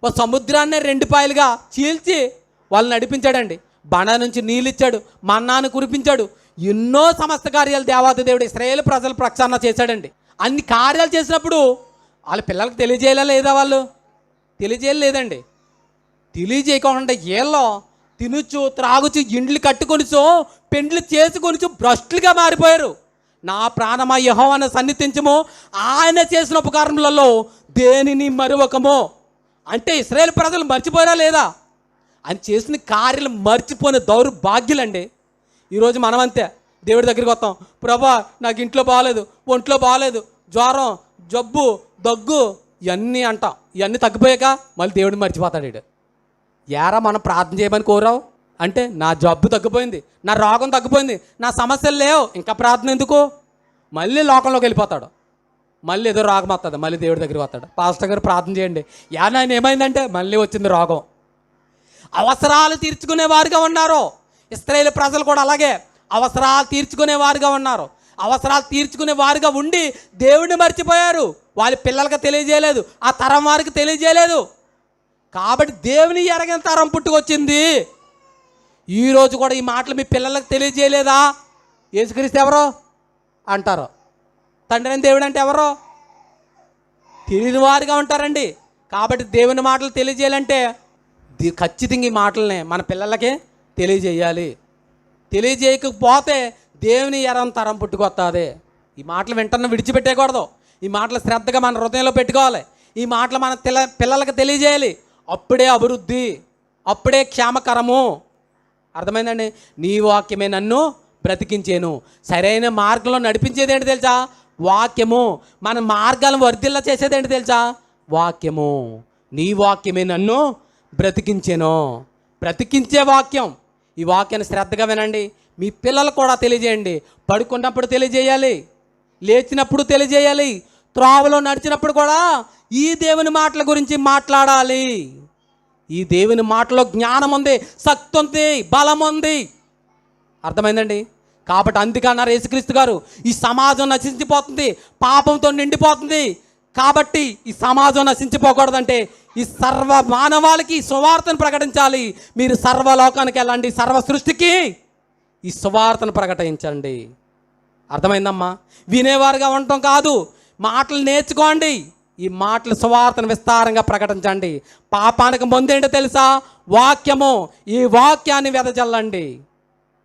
ఓ సముద్రాన్నే 2 పాయలుగా చీల్చి వాళ్ళని నడిపించాడండి. బండ నుంచి నీళ్ళు ఇచ్చాడు, మన్నాను కురిపించాడు. ఎన్నో సమస్త కార్యాలు దేవాది దేవుడు ఇశ్రాయేలు ప్రజల ప్రక్షాళన చేశాడండి. అన్ని కార్యాలు చేసినప్పుడు వాళ్ళ పిల్లలకు తెలియజేయాలా లేదా? వాళ్ళు తెలియజేయలేదండి. తెలియజేయకుండా ఏళ్ళో తినుచు త్రాగుచు ఇండ్లు కట్టుకొనిచో పెండ్లు చేసుకొనిచు భ్రష్టులుగా మారిపోయారు. నా ప్రాణమా యెహోవాను సన్నిధించము, ఆయన చేసిన ఉపకారములలో దేనిని మరువకము. అంటే ఇశ్రాయేలు ప్రజలు మర్చిపోయారా లేదా? ఆయన చేసిన కార్యాలు మర్చిపోయిన దౌర్భాగ్యులండి. ఈరోజు మనం అంతే, దేవుడి దగ్గరికి వస్తాం, ప్రభా నాకు ఇంట్లో బాగాలేదు, ఒంట్లో బాగాలేదు, జ్వరం, జబ్బు, దగ్గు ఇవన్నీ అంటాం. ఇవన్నీ తగ్గిపోయాక మళ్ళీ దేవుడిని మర్చిపోతాడు వీడు. ఏరా మనం ప్రార్థన చేయమని కోరావు అంటే, నా జబ్బు తగ్గిపోయింది, నా రోగం తగ్గిపోయింది, నా సమస్యలు లేవు, ఇంకా ప్రార్థన ఎందుకు? మళ్ళీ లోకంలోకి వెళ్ళిపోతాడు. మళ్ళీ ఏదో రోగం వస్తుంది, మళ్ళీ దేవుడి దగ్గరికి వస్తాడు. పాస్టర్ గారు ప్రార్థన చేయండి. ఆయన ఏమైందంటే మళ్ళీ వచ్చింది రోగం. అవసరాలు తీర్చుకునే వారుగా ఉన్నారు. ఇశ్రాయేలు ప్రజలు కూడా అలాగే అవసరాలు తీర్చుకునే వారుగా ఉన్నారు. అవసరాలు తీర్చుకునే వారుగా ఉండి దేవుడిని మర్చిపోయారు. వాళ్ళ పిల్లలకు తెలియజేయలేదు, ఆ తరం వారికి తెలియజేయలేదు. కాబట్టి దేవుని ఎరగని తరం పుట్టుకొచ్చింది. ఈరోజు కూడా ఈ మాటలు మీ పిల్లలకు తెలియజేయలేదా? యేసుక్రీస్తు ఎవరో అంటారు, తండ్రి అయిన దేవుడు అంటే ఎవరో తెలియని వారుగా ఉంటారండి. కాబట్టి దేవుని మాటలు తెలియజేయాలంటే ఖచ్చితంగా ఈ మాటలనే మన పిల్లలకే తెలియజేయాలి. తెలియజేయకపోతే దేవుని ఎరగని తరం పుట్టుకొస్తుంది. ఈ మాటలు వెంటనే విడిచిపెట్టేయకూడదు. ఈ మాటలు శ్రద్ధగా మన హృదయంలో పెట్టుకోవాలి. ఈ మాటలు మన పిల్లలకు తెలియజేయాలి. అప్పుడే అభివృద్ధి, అప్పుడే క్షేమకరము. అర్థమైందండి? నీ వాక్యమే నన్ను బ్రతికించేను. సరైన మార్గంలో నడిపించేది ఏంటి తెలుసా? వాక్యము. మన మార్గాలను వర్ధిల్ల చేసేది ఏంటి తెలుసా? వాక్యము. నీ వాక్యమే నన్ను బ్రతికించేను. బ్రతికించే వాక్యం. ఈ వాక్యాన్ని శ్రద్ధగా వినండి. మీ పిల్లలకు కూడా తెలియజేయండి. పడుకున్నప్పుడు తెలియజేయాలి, లేచినప్పుడు తెలియజేయాలి, త్రోవలో నడిచినప్పుడు కూడా ఈ దేవుని మాటల గురించి మాట్లాడాలి. ఈ దేవుని మాటలో జ్ఞానం ఉంది, శక్తి ఉంది, బలం ఉంది. అర్థమైందండి? కాబట్టి అందుకే అన్నారు యేసుక్రీస్తు గారు, ఈ సమాజం నశించిపోతుంది, పాపంతో నిండిపోతుంది. కాబట్టి ఈ సమాజం నశించిపోకూడదంటే ఈ సర్వ మానవాళికి సువార్తను ప్రకటించాలి. మీరు సర్వలోకానికి వెళ్ళండి, సర్వ సృష్టికి ఈ సువార్తను ప్రకటించండి. అర్థమైందమ్మా? వినేవారుగా ఉండటం కాదు, మాటలు నేర్చుకోండి. ఈ మాటలు సువార్తను విస్తారంగా ప్రకటించండి. పాపానికి ముందేంటో తెలుసా? వాక్యము. ఈ వాక్యాన్ని వెదజల్లండి.